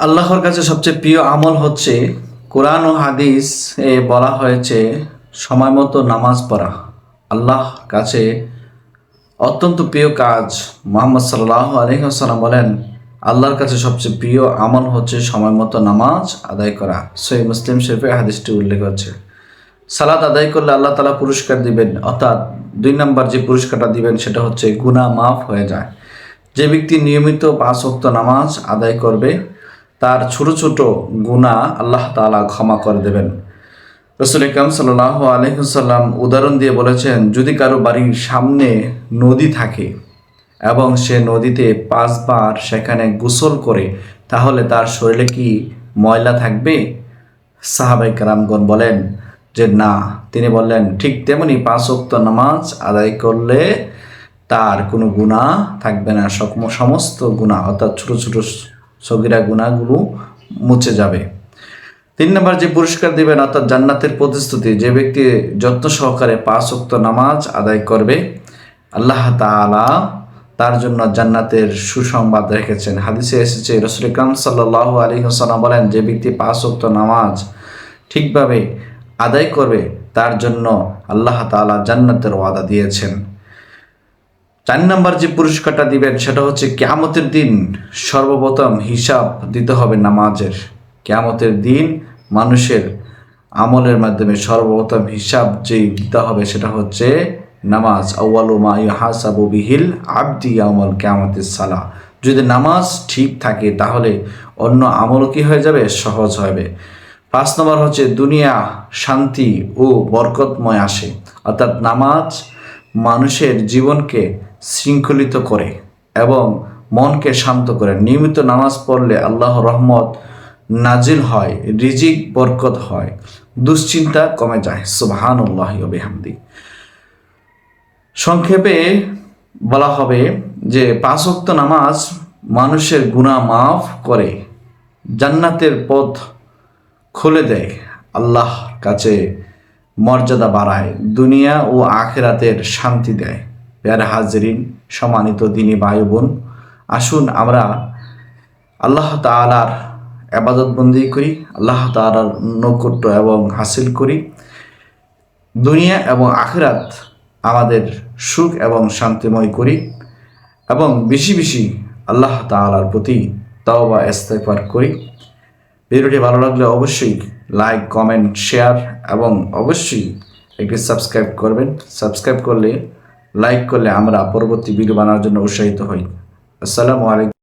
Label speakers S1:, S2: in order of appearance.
S1: আল্লাহর কাছে সবচেয়ে প্রিয় আমল হচ্ছে কোরআন ও হাদিস এ বলা হয়েছে সময় মতো নামাজ পড়া। আল্লাহ কাছে অত্যন্ত প্রিয় কাজ। মুহাম্মদ সাল্লাল্লাহু আলাইহি ওয়াসাল্লাম বলেন, আল্লাহর কাছে সবচেয়ে প্রিয় আমল হচ্ছে সময় মতো নামাজ আদায় করা। সহিহ মুসলিম শরীফে হাদিসটি উল্লেখ আছে। সালাত আদায় করলে আল্লাহ তাআলা পুরস্কার দিবেন, অর্থাৎ 2 নম্বর যে পুরস্কারটা দিবেন সেটা হচ্ছে গুনাহ মাফ হয়ে যায়। যে ব্যক্তি নিয়মিত 5 ওয়াক্ত নামাজ আদায় করবে তার ছোট ছোট গুনাহ আল্লাহ তাআলা ক্ষমা করে দেবেন। রাসূল আকরাম সাল্লাল্লাহু আলাইহি ওয়াসাল্লাম উদাহরণ দিয়ে বলেছেন, যদি কারো বাড়ির সামনে নদী থাকে এবং সে নদীতে 5 বার সেখানে গোসল করে, তাহলে তার শরীরে কি ময়লা থাকবে? সাহাবায়ে কেরামগণ বলেন যে না। তিনি বললেন, ঠিক তেমনি 5 ওয়াক্ত নামাজ আদায় করলে তার কোনো গুনাহ থাকবে না, সমস্ত গুনাহ অর্থাৎ ছোট ছোট সগীরা গুনাহগুলো মুছে যাবে। 3 নম্বর যে পুরস্কার দিবেন অর্থাৎ জান্নাতের প্রতিশ্রুতি, যে ব্যক্তি যত্ন সহকারে 5 ওয়াক্ত নামাজ আদায় করবে আল্লাহ তাআলা তার জন্য জান্নাতের সুসংবাদ রেখেছেন। হাদিসে এসেছে, রাসূল আকরাম সাল্লাল্লাহু আলাইহি ওয়াসাল্লাম বলেন, যে ব্যক্তি 5 ওয়াক্ত নামাজ ঠিকভাবে আদায় করবে তার জন্য আল্লাহ তাআলা জান্নাতের ওয়াদা দিয়েছেন। 4 নম্বর যে পুরস্কারটা দিবেন সেটা হচ্ছে কিয়ামতের দিন সর্বপ্রথম হিসাব দিতে হবে নামাজের। কিয়ামতের দিন মানুষের আমলের মাধ্যমে সর্বপ্রথম হিসাব যেই দিতে হবে সেটা হচ্ছে নামাজ। আউয়ালু মা ইউহাসাবু বিহিল আবদি ইয়াউমাল কিয়ামাতিস সালাহ। যদি নামাজ ঠিক থাকে তাহলে অন্য আমলও কি হয়ে যাবে? সহজ হবে। 5 নম্বর হচ্ছে দুনিয়া শান্তি ও বরকতময় আসে, অর্থাৎ নামাজ মানুষের জীবনকে শৃঙ্খলিত করে এবং মনকে শান্ত করে। নিয়মিত নামাজ পড়লে আল্লাহর রহমত নাজিল হয়, রিজিক বরকত হয়, দুশ্চিন্তা কমে যায়। সুবহানাল্লাহি ওয়া বিহামদি। সংক্ষেপে বলা হবে যে 5 ওয়াক্ত নামাজ মানুষের গুনাহ মাফ করে, জান্নাতের পথ খুলে দেয়, আল্লাহর কাছে মর্যাদা বাড়ায়, দুনিয়া ও আখিরাতের শান্তি দেয়। প্যারা হাজরিন, সম্মানিত দিনী ভাই বোন, আসুন আমরা আল্লাহ তাআলার ইবাদত বন্দেগী করি, আল্লাহ তাআলার নৈকট্য এবং হাসিল করি। দুনিয়া এবং আখিরাত আমাদের সুখ এবং শান্তিময় করি এবং বেশি বেশি আল্লাহ তাআলার প্রতি তাওবা ইস্তেগফার করি। ভিডিওটি ভালো লাগলে অবশ্যই লাইক, কমেন্ট, শেয়ার এবং অবশ্যই একটি সাবস্ক্রাইব করবেন। সাবস্ক্রাইব করলে, লাইক করলে আমরা পরবর্তী ভিডিও বানানোর জন্য উৎসাহিত হই। আসসালামু আলাইকুম।